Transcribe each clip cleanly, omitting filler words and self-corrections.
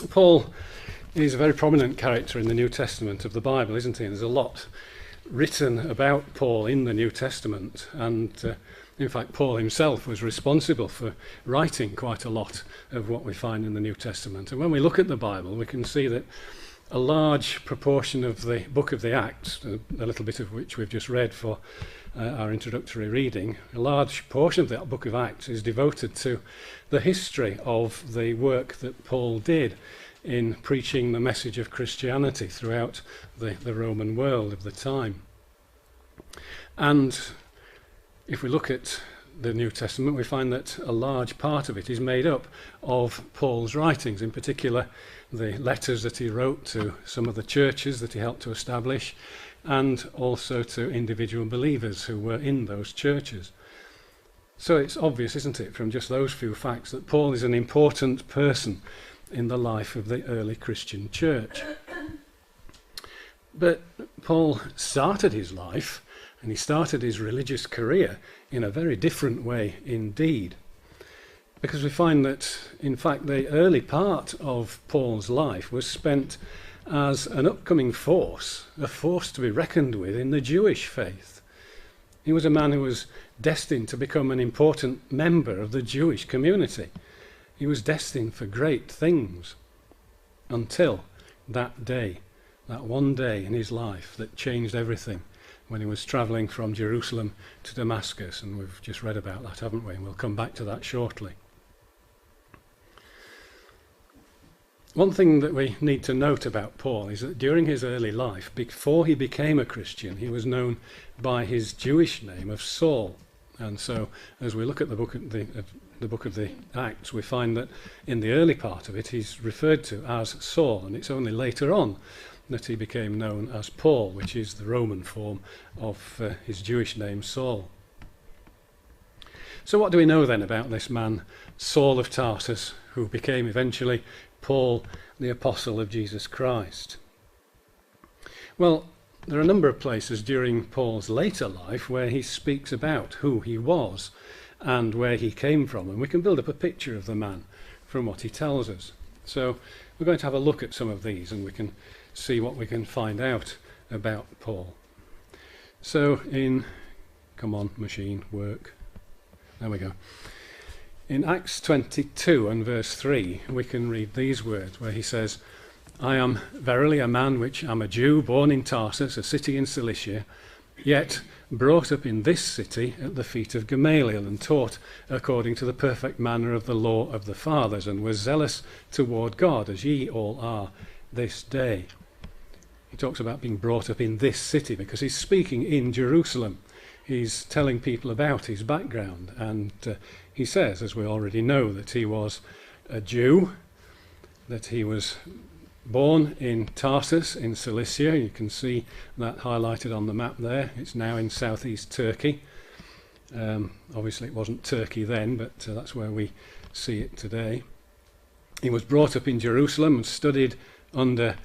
Paul is a very prominent character in the New Testament of the Bible, isn't he? And there's a lot written about Paul in the New Testament, and in fact Paul himself was responsible for writing quite a lot of what we find in the New Testament. And when we look at the Bible, we can see that a large proportion of the book of the Acts, a little bit of which we've just read for our introductory reading, a large portion of that book of Acts is devoted to the history of the work that Paul did in preaching the message of Christianity throughout the Roman world of the time. And if we look at the New Testament, we find that a large part of it is made up of Paul's writings, in particular the letters that he wrote to some of the churches that he helped to establish, and also to individual believers who were in those churches. So it's obvious, isn't it, from just those few facts, that Paul is an important person in the life of the early Christian church. But Paul started his life, and he started his religious career in a very different way indeed. Because we find that, in fact, the early part of Paul's life was spent as an upcoming force, a force to be reckoned with in the Jewish faith. He was a man who was destined to become an important member of the Jewish community. He was destined for great things until that day, that one day in his life that changed everything, when he was travelling from Jerusalem to Damascus. And we've just read about that, haven't we? And we'll come back to that shortly. One thing that we need to note about Paul is that during his early life, before he became a Christian, he was known by his Jewish name of Saul. And so as we look at the book of the Acts, we find that in the early part of it he's referred to as Saul, and it's only later on that he became known as Paul, which is the Roman form of his Jewish name, Saul. So what do we know then about this man, Saul of Tarsus, who became eventually Paul, the apostle of Jesus Christ? Well, there are a number of places during Paul's later life where he speaks about who he was and where he came from, and we can build up a picture of the man from what he tells us. So we're going to have a look at some of these, and we can see what we can find out about Paul. So come on, machine, work. There we go. In Acts 22 and verse 3, we can read these words where he says, I am verily a man which am a Jew, born in Tarsus, a city in Cilicia, yet brought up in this city at the feet of Gamaliel, and taught according to the perfect manner of the law of the fathers, and was zealous toward God, as ye all are this day. He talks about being brought up in this city because he's speaking in Jerusalem. He's telling people about his background, and he says, as we already know, that he was a Jew, that he was born in Tarsus in Cilicia. You can see that highlighted on the map there. It's now in southeast Turkey. Obviously it wasn't Turkey then, but that's where we see it today. He was brought up in Jerusalem and studied under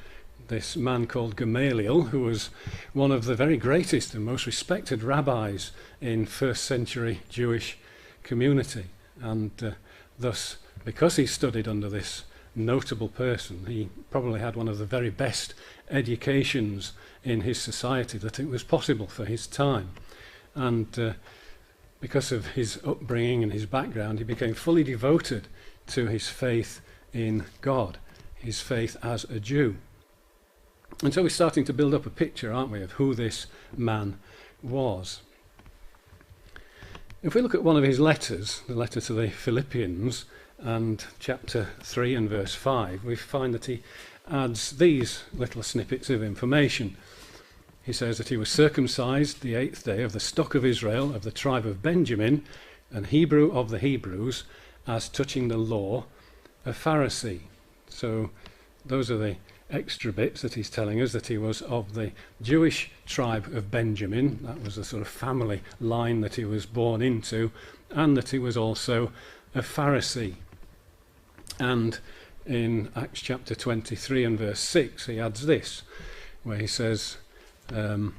this man called Gamaliel, who was one of the very greatest and most respected rabbis in first century Jewish community. And thus, because he studied under this notable person, he probably had one of the very best educations in his society that it was possible for his time. And because of his upbringing and his background, he became fully devoted to his faith in God, his faith as a Jew. And so we're starting to build up a picture, aren't we, of who this man was. If we look at one of his letters, the letter to the Philippians, and chapter 3 and verse 5, we find that he adds these little snippets of information. He says that he was circumcised the 8th day of the stock of Israel, of the tribe of Benjamin, and Hebrew of the Hebrews, as touching the law, a Pharisee. So those are the extra bits that he's telling us, that he was of the Jewish tribe of Benjamin. That was the sort of family line that he was born into, and that he was also a Pharisee. And in Acts chapter 23 and verse 6, he adds this, where he says, I'll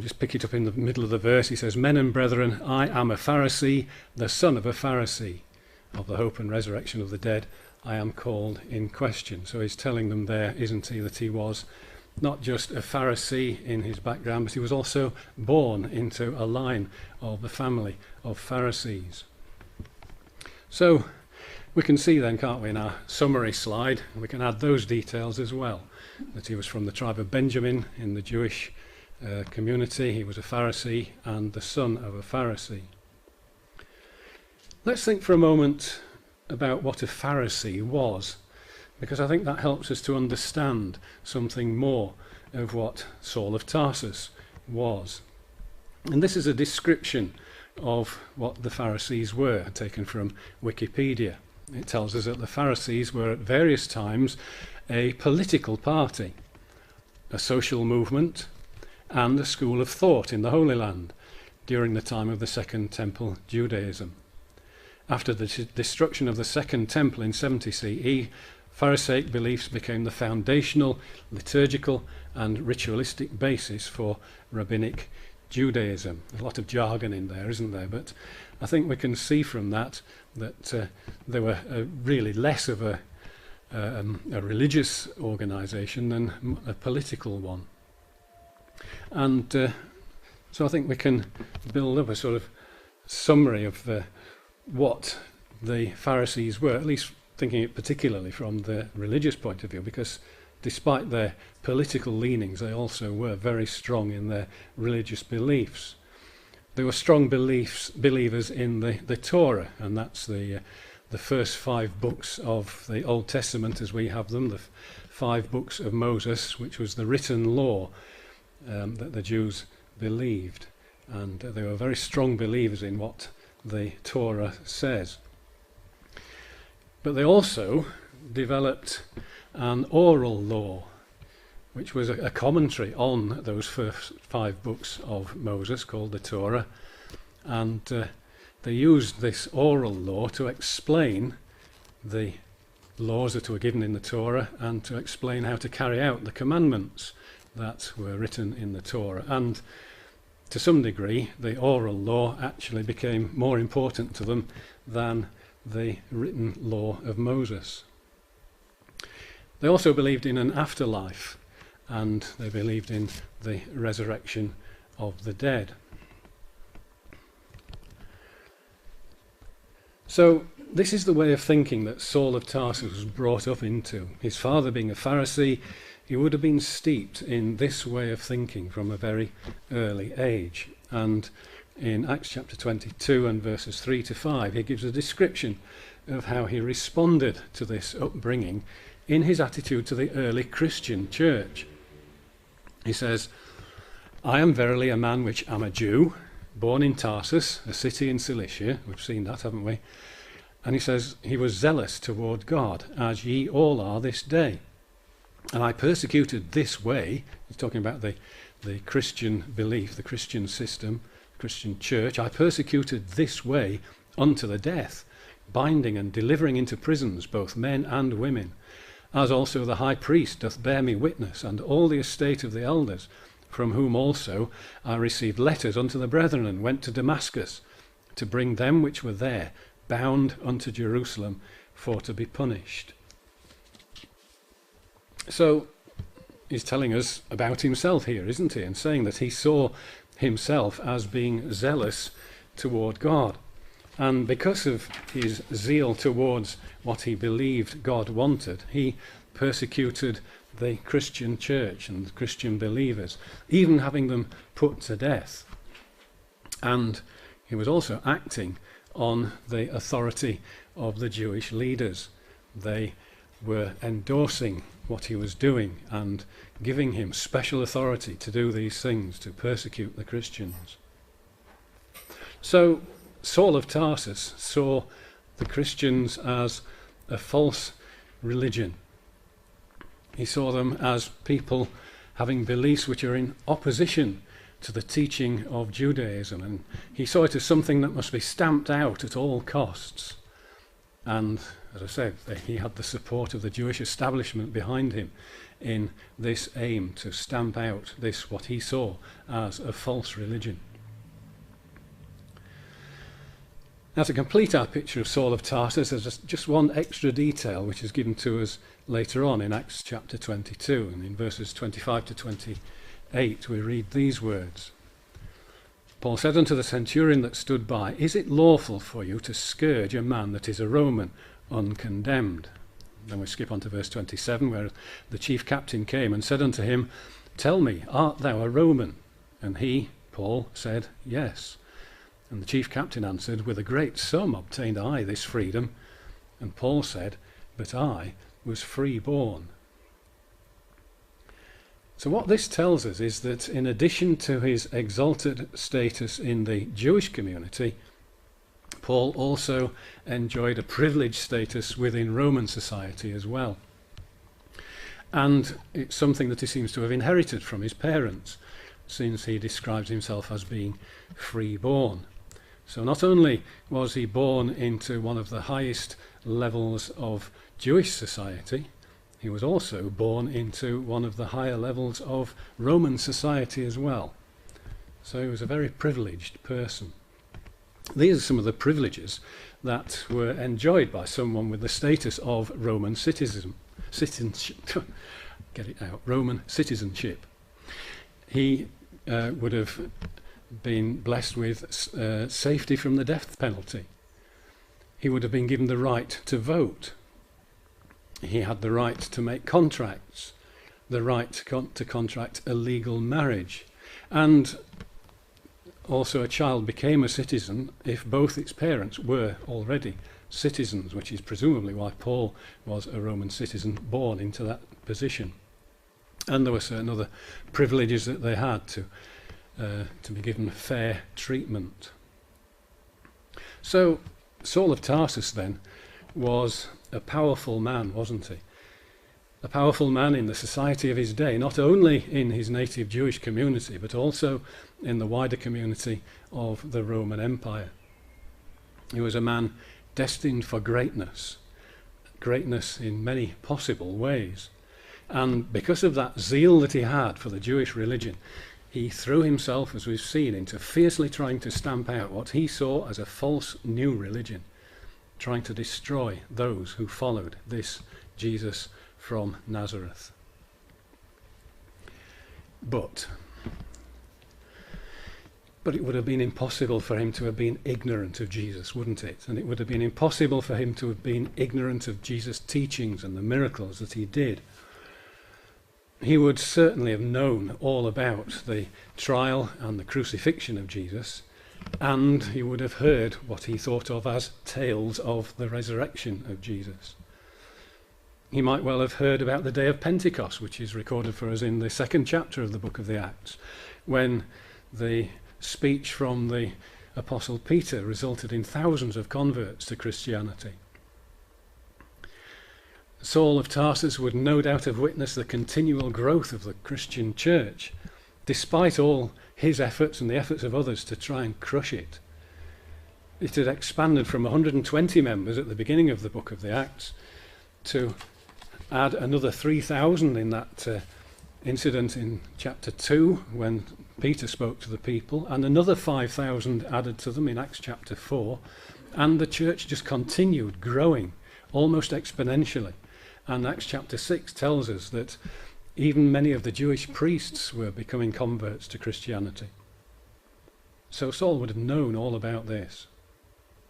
just pick it up in the middle of the verse. He says, Men and brethren, I am a Pharisee, the son of a Pharisee, of the hope and resurrection of the dead, I am called in question. So he's telling them there, isn't he, that he was not just a Pharisee in his background, but he was also born into a line of the family of Pharisees. So we can see then, can't we, in our summary slide, we can add those details as well, that he was from the tribe of Benjamin in the Jewish community, he was a Pharisee and the son of a Pharisee. Let's think for a moment about what a Pharisee was, because I think that helps us to understand something more of what Saul of Tarsus was. And this is a description of what the Pharisees were, taken from Wikipedia. It tells us that the Pharisees were at various times a political party, a social movement, and a school of thought in the Holy Land during the time of the Second Temple Judaism. After the destruction of the Second Temple in 70 CE, Pharisaic beliefs became the foundational, liturgical and ritualistic basis for rabbinic Judaism. There's a lot of jargon in there, isn't there? But I think we can see from that they were really less of a religious organisation than a political one. And so I think we can build up a sort of summary of what the Pharisees were, at least thinking it particularly from the religious point of view, because despite their political leanings, they also were very strong in their religious beliefs. They were strong believers in the Torah, and that's the first 5 books of the Old Testament as we have them, the 5 books of Moses, which was the written law that the Jews believed. And they were very strong believers in what the Torah says. But they also developed an oral law, which was a commentary on those first 5 books of Moses called the Torah, and they used this oral law to explain the laws that were given in the Torah and to explain how to carry out the commandments that were written in the Torah. And to some degree, the oral law actually became more important to them than the written law of Moses. They also believed in an afterlife, and they believed in the resurrection of the dead. So this is the way of thinking that Saul of Tarsus was brought up into. His father being a Pharisee, he would have been steeped in this way of thinking from a very early age. And in Acts chapter 22 and verses 3 to 5, he gives a description of how he responded to this upbringing in his attitude to the early Christian church. He says, I am verily a man which am a Jew, born in Tarsus, a city in Cilicia. We've seen that, haven't we? And he says, he was zealous toward God, as ye all are this day. And I persecuted this way, he's talking about the Christian belief, the Christian system, Christian church, I persecuted this way unto the death, binding and delivering into prisons both men and women, as also the high priest doth bear me witness, and all the estate of the elders, from whom also I received letters unto the brethren, and went to Damascus, to bring them which were there, bound unto Jerusalem, for to be punished. So he's telling us about himself here, isn't he? And saying that he saw himself as being zealous toward God. And because of his zeal towards what he believed God wanted, he persecuted the Christian church and the Christian believers, even having them put to death. And he was also acting on the authority of the Jewish leaders. They were endorsing what he was doing and giving him special authority to do these things, to persecute the Christians. So Saul of Tarsus saw the Christians as a false religion. He saw them as people having beliefs which are in opposition to the teaching of Judaism, and he saw it as something that must be stamped out at all costs. And as I said, he had the support of the Jewish establishment behind him in this aim to stamp out this, what he saw as a false religion. Now, to complete our picture of Saul of Tarsus, there's just one extra detail which is given to us later on in Acts chapter 22, and in verses 25 to 28 we read these words. Paul said unto the centurion that stood by, Is it lawful for you to scourge a man that is a Roman, uncondemned? Then we skip on to verse 27, where the chief captain came and said unto him, Tell me, art thou a Roman? And he, Paul, said, Yes. And the chief captain answered, With a great sum obtained I this freedom. And Paul said, But I was free-born. So what this tells us is that in addition to his exalted status in the Jewish community, Paul also enjoyed a privileged status within Roman society as well. And it's something that he seems to have inherited from his parents, since he describes himself as being free-born. So not only was he born into one of the highest levels of Jewish society, he was also born into one of the higher levels of Roman society as well. So he was a very privileged person. These are some of the privileges that were enjoyed by someone with the status of Roman citizenship. Get it out, Roman citizenship. He would have been blessed with safety from the death penalty. He would have been given the right to vote. He had the right to make contracts, the right to contract a legal marriage, and also a child became a citizen if both its parents were already citizens, which is presumably why Paul was a Roman citizen born into that position. And there were certain other privileges that they had to be given fair treatment. So Saul of Tarsus then was a powerful man, wasn't he? A powerful man in the society of his day, not only in his native Jewish community, but also in the wider community of the Roman Empire. He was a man destined for greatness in many possible ways. And because of that zeal that he had for the Jewish religion, he threw himself, as we've seen, into fiercely trying to stamp out what he saw as a false new religion, trying to destroy those who followed this Jesus from Nazareth. But it would have been impossible for him to have been ignorant of Jesus, wouldn't it? And it would have been impossible for him to have been ignorant of Jesus' teachings and the miracles that he did. He would certainly have known all about the trial and the crucifixion of Jesus, and he would have heard what he thought of as tales of the resurrection of Jesus. He might well have heard about the day of Pentecost, which is recorded for us in the 2nd chapter of the book of the Acts, when the speech from the Apostle Peter resulted in thousands of converts to Christianity. Saul of Tarsus would no doubt have witnessed the continual growth of the Christian church, despite all his efforts and the efforts of others to try and crush it. It had expanded from 120 members at the beginning of the book of the Acts to add another 3,000 in that incident in chapter 2 when Peter spoke to the people, and another 5,000 added to them in Acts chapter 4, and the church just continued growing almost exponentially. And Acts chapter 6 tells us that even many of the Jewish priests were becoming converts to Christianity. So Saul would have known all about this.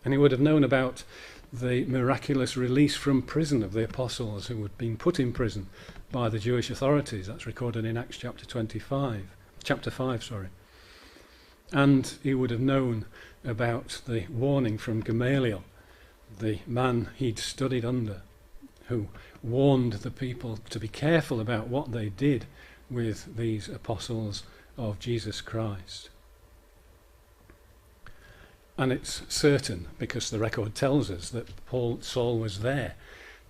And he would have known about the miraculous release from prison of the apostles who had been put in prison by the Jewish authorities. That's recorded in Acts chapter 5. And he would have known about the warning from Gamaliel, the man he'd studied under, who warned the people to be careful about what they did with these apostles of Jesus Christ. And it's certain, because the record tells us, that Saul was there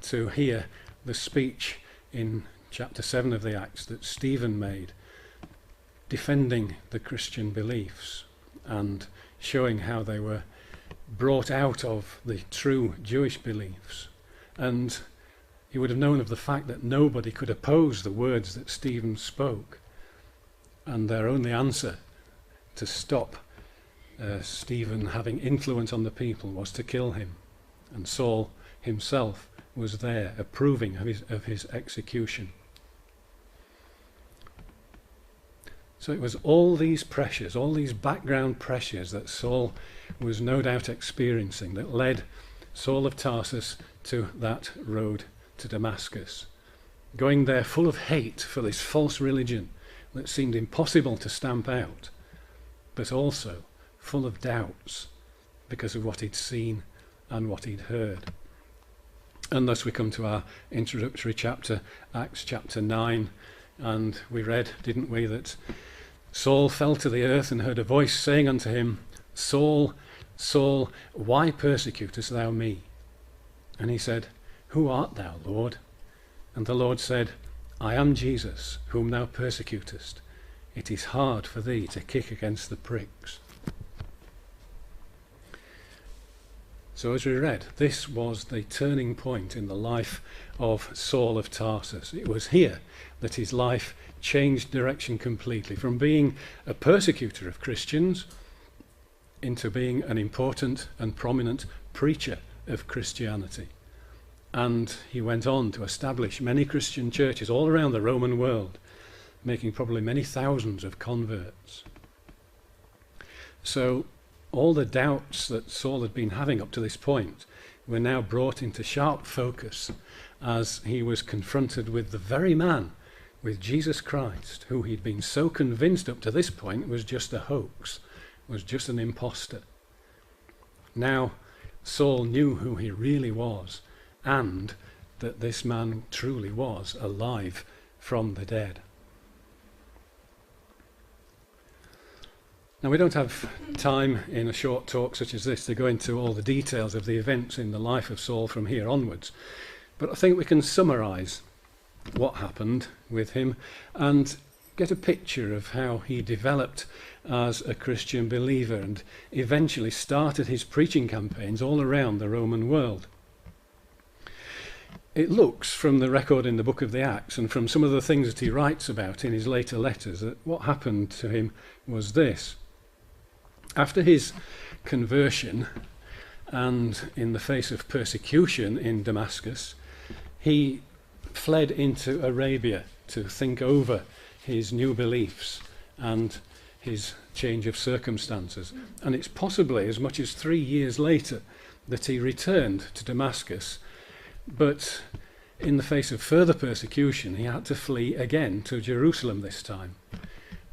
to hear the speech in chapter 7 of the Acts that Stephen made, defending the Christian beliefs and showing how they were brought out of the true Jewish beliefs. And he would have known of the fact that nobody could oppose the words that Stephen spoke, and their only answer to stop Stephen having influence on the people was to kill him, and Saul himself was there approving of his execution. So it was all these pressures, all these background pressures that Saul was no doubt experiencing that led Saul of Tarsus to that road to Damascus, going there full of hate for this false religion that seemed impossible to stamp out, but also full of doubts because of what he'd seen and what he'd heard. And thus we come to our introductory chapter, Acts chapter 9, and we read, didn't we, that Saul fell to the earth and heard a voice saying unto him, Saul, Saul, why persecutest thou me? And he said, Who art thou, Lord? And the Lord said, I am Jesus, whom thou persecutest. It is hard for thee to kick against the pricks. So as we read, this was the turning point in the life of Saul of Tarsus. It was here that his life changed direction completely, from being a persecutor of Christians into being an important and prominent preacher of Christianity. And he went on to establish many Christian churches all around the Roman world, making probably many thousands of converts. So all the doubts that Saul had been having up to this point were now brought into sharp focus as he was confronted with the very man, with Jesus Christ, who he'd been so convinced up to this point was just a hoax, was just an imposter. Now Saul knew who he really was, and that this man truly was alive from the dead. Now we don't have time in a short talk such as this to go into all the details of the events in the life of Saul from here onwards, but I think we can summarise what happened with him and get a picture of how he developed as a Christian believer and eventually started his preaching campaigns all around the Roman world. It looks from the record in the book of the Acts and from some of the things that he writes about in his later letters that what happened to him was this. After his conversion and in the face of persecution in Damascus, he fled into Arabia to think over his new beliefs and his change of circumstances. And it's possibly as much as 3 years later that he returned to Damascus, but in the face of further persecution he had to flee again to Jerusalem this time.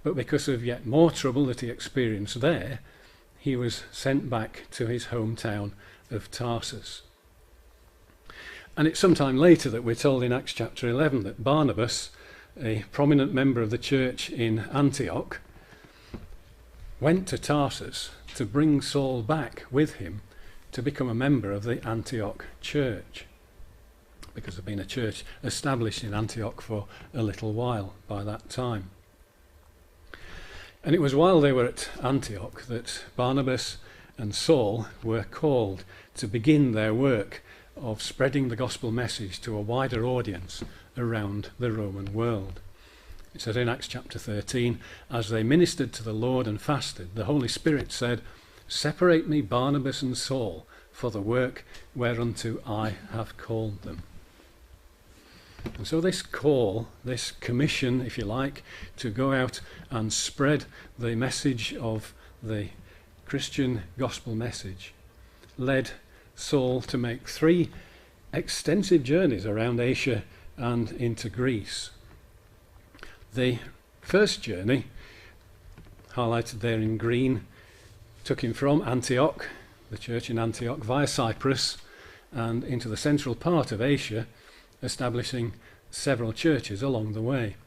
But because of yet more trouble that he experienced there, he was sent back to his hometown of Tarsus. And it's sometime later that we're told in Acts chapter 11 that Barnabas, a prominent member of the church in Antioch, went to Tarsus to bring Saul back with him to become a member of the Antioch church, because there had been a church established in Antioch for a little while by that time. And it was while they were at Antioch that Barnabas and Saul were called to begin their work of spreading the gospel message to a wider audience around the Roman world. It says in Acts chapter 13, as they ministered to the Lord and fasted, the Holy Spirit said, Separate me Barnabas and Saul for the work whereunto I have called them. And so this call, this commission, if you like, to go out and spread the message of the Christian gospel message led Saul to make 3 extensive journeys around Asia and into Greece. The first journey, highlighted there in green, took him from Antioch, the church in Antioch, via Cyprus and into the central part of Asia, establishing several churches along the way.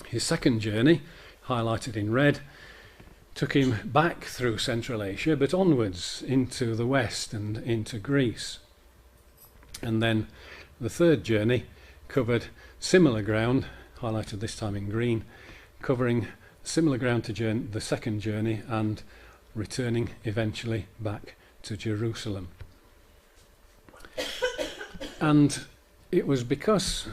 His second journey, highlighted in red, took him back through Central Asia, but onwards into the west and into Greece. And then the third journey covered similar ground, highlighted this time in green, covering similar ground to the second journey and returning eventually back to Jerusalem. And it was because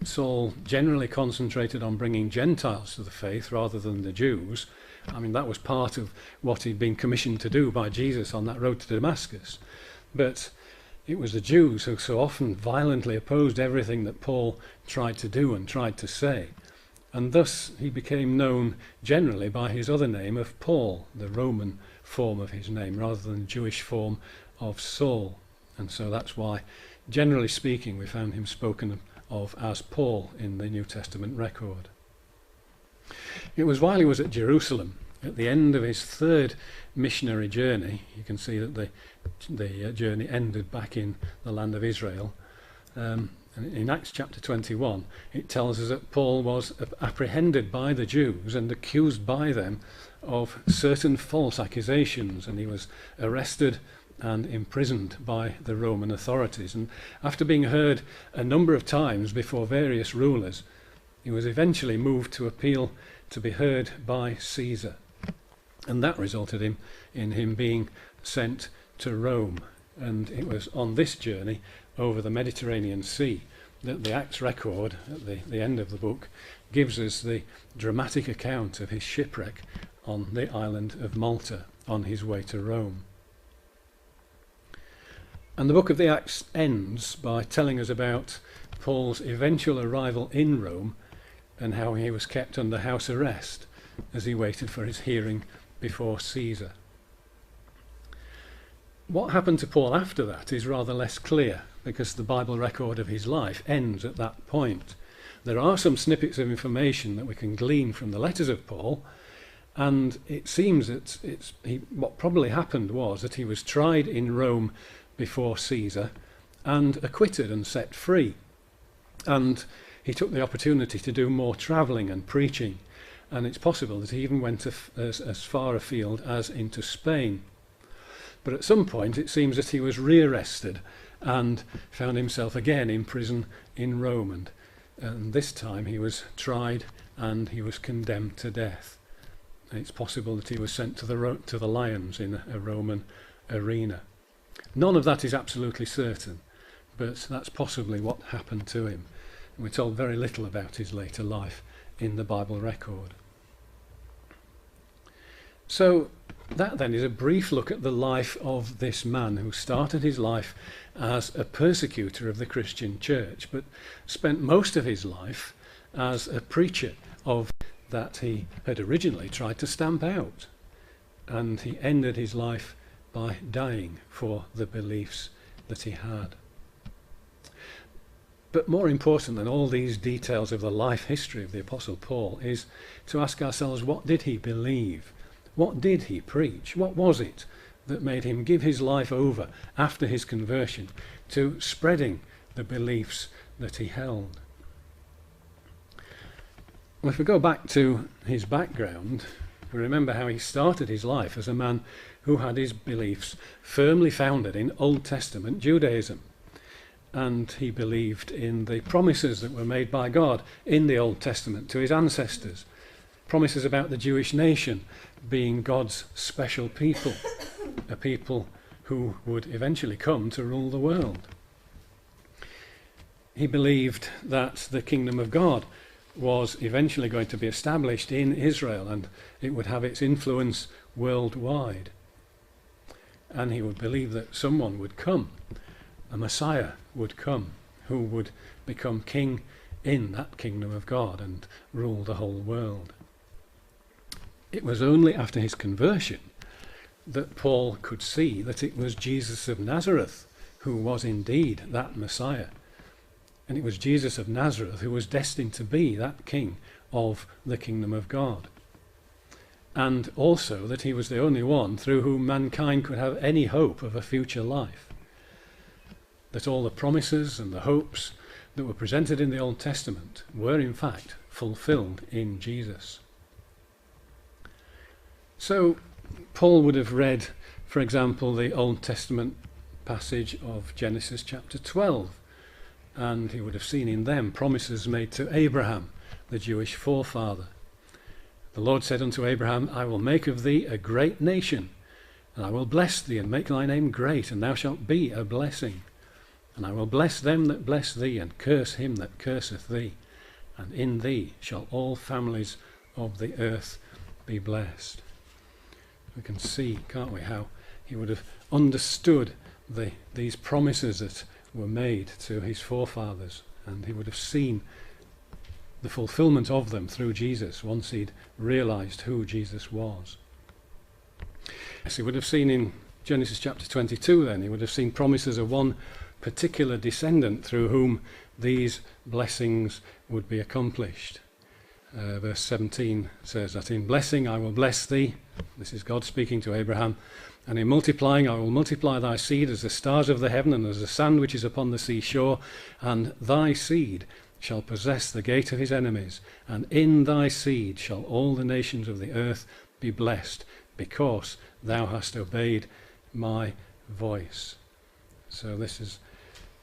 Saul generally concentrated on bringing Gentiles to the faith rather than the Jews. I mean, that was part of what he'd been commissioned to do by Jesus on that road to Damascus. But it was the Jews who so often violently opposed everything that Paul tried to do and tried to say. And thus he became known generally by his other name of Paul, the Roman form of his name, rather than the Jewish form of Saul. And so that's why, generally speaking, we found him spoken of as Paul in the New Testament record. It was while he was at Jerusalem, at the end of his third missionary journey. You can see that the journey ended back in the land of Israel. And in Acts chapter 21, it tells us that Paul was apprehended by the Jews and accused by them of certain false accusations, and he was arrested and imprisoned by the Roman authorities. And after being heard a number of times before various rulers, he was eventually moved to appeal to be heard by Caesar. And that resulted in him being sent to Rome. And it was on this journey over the Mediterranean Sea that the Acts record, at the end of the book, gives us the dramatic account of his shipwreck on the island of Malta on his way to Rome. And the book of the Acts ends by telling us about Paul's eventual arrival in Rome and how he was kept under house arrest as he waited for his hearing before Caesar. What happened to Paul after that is rather less clear, because the Bible record of his life ends at that point. There are some snippets of information that we can glean from the letters of Paul, and it seems that what probably happened was that he was tried in Rome before Caesar and acquitted and set free. And he took the opportunity to do more travelling and preaching, and it's possible that he even went as far afield as into Spain. But at some point it seems that he was rearrested and found himself again in prison in Rome, and this time he was tried and he was condemned to death. And it's possible that he was sent to the lions in a Roman arena. None of that is absolutely certain, but that's possibly what happened to him. And we're told very little about his later life in the Bible record. So that then is a brief look at the life of this man who started his life as a persecutor of the Christian church, but spent most of his life as a preacher of that he had originally tried to stamp out. And he ended his life by dying for the beliefs that he had. But more important than all these details of the life history of the Apostle Paul is to ask ourselves, what did he believe? What did he preach? What was it that made him give his life over after his conversion to spreading the beliefs that he held? Well, if we go back to his background, we remember how he started his life as a man who had his beliefs firmly founded in Old Testament Judaism. And he believed in the promises that were made by God in the Old Testament to his ancestors. Promises about the Jewish nation being God's special people, a people who would eventually come to rule the world. He believed that the kingdom of God was eventually going to be established in Israel, and it would have its influence worldwide. And he would believe that someone would come, a Messiah would come, who would become king in that kingdom of God and rule the whole world. It was only after his conversion that Paul could see that it was Jesus of Nazareth who was indeed that Messiah. And it was Jesus of Nazareth who was destined to be that king of the kingdom of God. And also that he was the only one through whom mankind could have any hope of a future life. That all the promises and the hopes that were presented in the Old Testament were in fact fulfilled in Jesus. So Paul would have read, for example, the Old Testament passage of Genesis chapter 12, and he would have seen in them promises made to Abraham, the Jewish forefather. The Lord said unto Abraham, I will make of thee a great nation, and I will bless thee and make thy name great, and thou shalt be a blessing. And I will bless them that bless thee, and curse him that curseth thee. And in thee shall all families of the earth be blessed. We can see, can't we, how he would have understood these promises that were made to his forefathers, and he would have seen the fulfillment of them through Jesus once he'd realized who Jesus was. As he would have seen in Genesis chapter 22 then, he would have seen promises of one particular descendant through whom these blessings would be accomplished. Verse 17 says that in blessing I will bless thee. This is God speaking to Abraham. And in multiplying I will multiply thy seed as the stars of the heaven and as the sand which is upon the seashore. And thy seed shall possess the gate of his enemies. And in thy seed shall all the nations of the earth be blessed, because thou hast obeyed my voice. So this is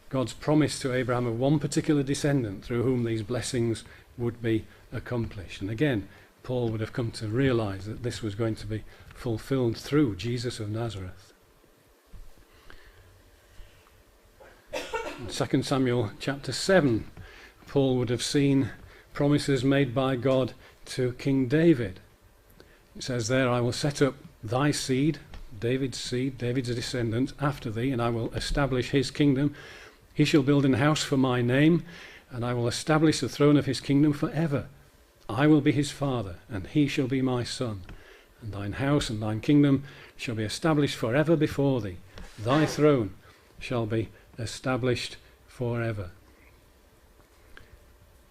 God's promise to Abraham of one particular descendant through whom these blessings would be accomplished. And again, Paul would have come to realize that this was going to be fulfilled through Jesus of Nazareth. In 2 Samuel chapter 7, Paul would have seen promises made by God to King David. It says there, I will set up thy seed, David's descendant, after thee, and I will establish his kingdom. He shall build an house for my name, and I will establish the throne of his kingdom forever. I will be his father, and he shall be my son. And thine house and thine kingdom shall be established forever before thee. Thy throne shall be established forever.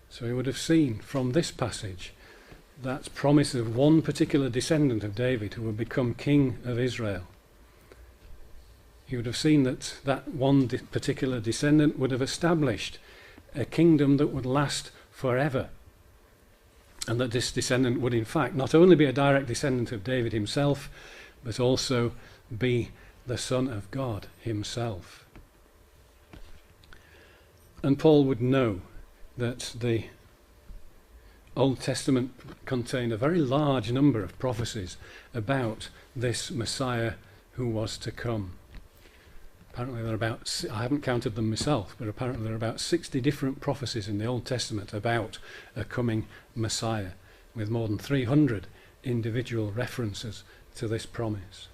So he would have seen from this passage that promise of one particular descendant of David who would become king of Israel. He would have seen that one particular descendant would have established a kingdom that would last forever. And that this descendant would in fact not only be a direct descendant of David himself, but also be the Son of God himself. And Paul would know that the Old Testament contained a very large number of prophecies about this Messiah who was to come. Apparently there are about, I haven't counted them myself, but apparently there are about 60 different prophecies in the Old Testament about a coming Messiah, with more than 300 individual references to this promise.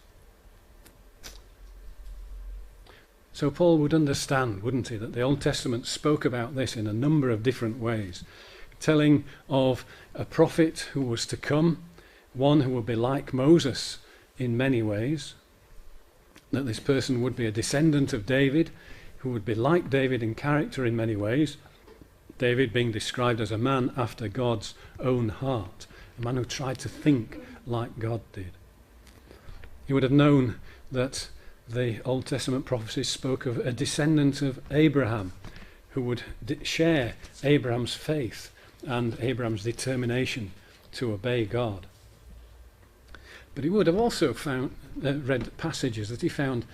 So Paul would understand, wouldn't he, that the Old Testament spoke about this in a number of different ways, telling of a prophet who was to come, one who would be like Moses in many ways, that this person would be a descendant of David, who would be like David in character in many ways, David being described as a man after God's own heart, a man who tried to think like God did. He would have known that the Old Testament prophecies spoke of a descendant of Abraham, who would share Abraham's faith and Abraham's determination to obey God. But he would have also read passages that he found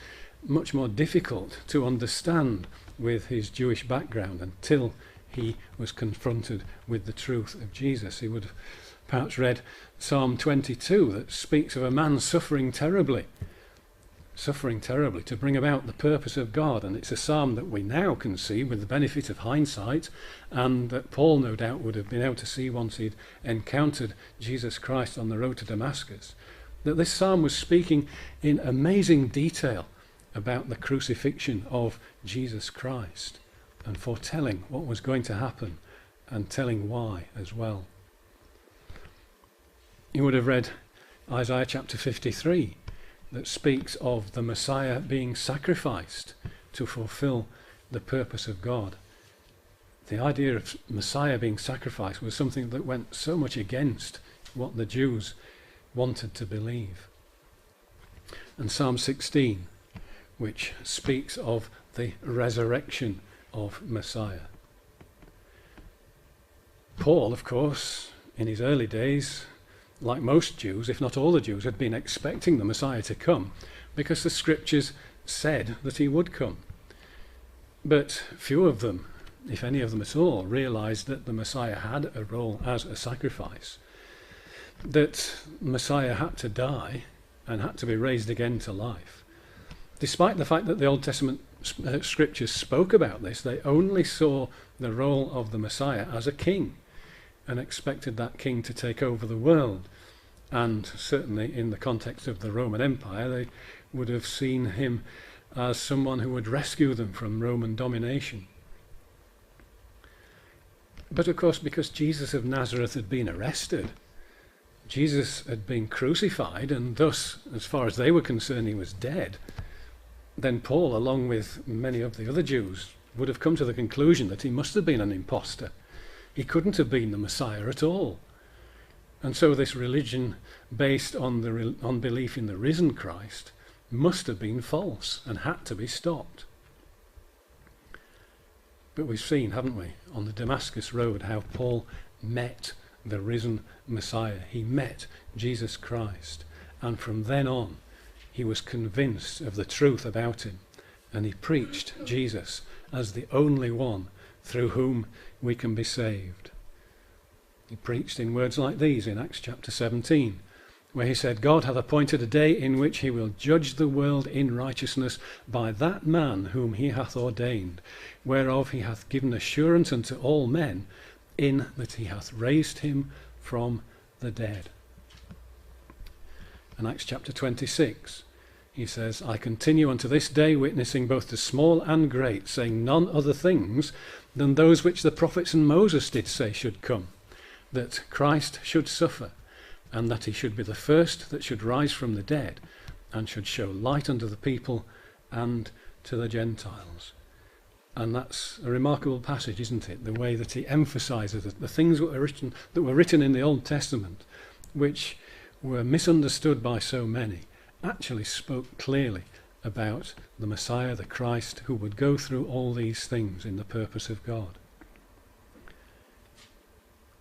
much more difficult to understand with his Jewish background until he was confronted with the truth of Jesus. He would have perhaps read Psalm 22 that speaks of a man suffering terribly to bring about the purpose of God. And it's a psalm that we now can see with the benefit of hindsight, and that Paul no doubt would have been able to see once he'd encountered Jesus Christ on the road to Damascus. That this psalm was speaking in amazing detail about the crucifixion of Jesus Christ and foretelling what was going to happen and telling why as well. You would have read Isaiah chapter 53 that speaks of the Messiah being sacrificed to fulfill the purpose of God. The idea of Messiah being sacrificed was something that went so much against what the Jews wanted to believe. And Psalm 16, which speaks of the resurrection of Messiah. Paul, of course, in his early days, like most Jews, if not all the Jews, had been expecting the Messiah to come because the scriptures said that he would come. But few of them, if any of them at all, realized that the Messiah had a role as a sacrifice, that Messiah had to die and had to be raised again to life. Despite the fact that the Old Testament scriptures spoke about this. They only saw the role of the Messiah as a king and expected that king to take over the world. And certainly in the context of the Roman Empire, they would have seen him as someone who would rescue them from Roman domination. But of course, because Jesus of Nazareth had been arrested, Jesus had been crucified, and thus, as far as they were concerned, he was dead, then Paul, along with many of the other Jews, would have come to the conclusion that he must have been an impostor. He couldn't have been the Messiah at all. And so this religion based on belief in the risen Christ must have been false and had to be stopped. But we've seen, haven't we, on the Damascus road, how Paul met the risen Messiah. He met Jesus Christ. And from then on, he was convinced of the truth about him. And he preached Jesus as the only one through whom we can be saved. He preached in words like these in Acts chapter 17, where he said, God hath appointed a day in which he will judge the world in righteousness by that man whom he hath ordained, whereof he hath given assurance unto all men, in that he hath raised him from the dead. In Acts chapter 26, he says, I continue unto this day witnessing both to small and great, saying none other things than those which the prophets and Moses did say should come, that Christ should suffer, and that he should be the first that should rise from the dead, and should show light unto the people and to the Gentiles. And that's a remarkable passage, isn't it? The way that he emphasizes the things that were written in the Old Testament, which were misunderstood by so many, actually spoke clearly about the Messiah, the Christ, who would go through all these things in the purpose of God.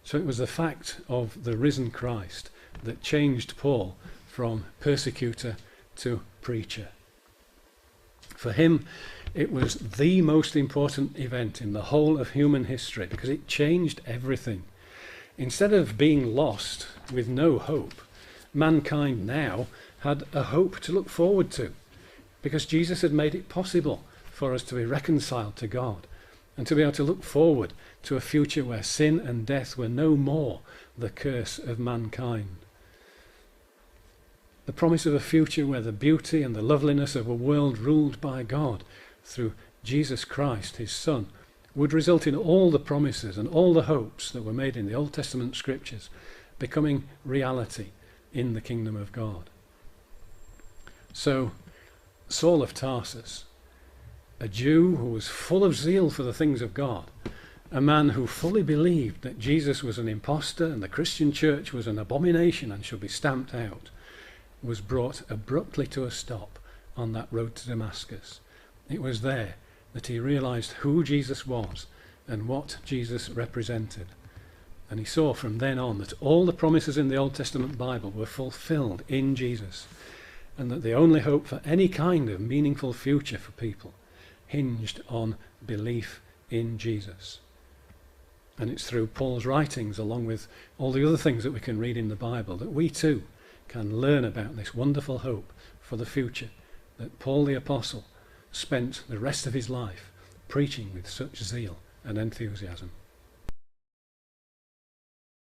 So it was the fact of the risen Christ that changed Paul from persecutor to preacher. For him, it was the most important event in the whole of human history, because it changed everything. Instead of being lost with no hope, mankind now had a hope to look forward to, because Jesus had made it possible for us to be reconciled to God and to be able to look forward to a future where sin and death were no more the curse of mankind. The promise of a future where the beauty and the loveliness of a world ruled by God through Jesus Christ, his Son, would result in all the promises and all the hopes that were made in the Old Testament scriptures becoming reality in the kingdom of God. So, Saul of Tarsus, a Jew who was full of zeal for the things of God, a man who fully believed that Jesus was an impostor and the Christian church was an abomination and should be stamped out, was brought abruptly to a stop on that road to Damascus. It was there that he realized who Jesus was and what Jesus represented. And he saw from then on that all the promises in the Old Testament Bible were fulfilled in Jesus, and that the only hope for any kind of meaningful future for people hinged on belief in Jesus. And it's through Paul's writings, along with all the other things that we can read in the Bible, that we too can learn about this wonderful hope for the future that Paul the Apostle spent the rest of his life preaching with such zeal and enthusiasm.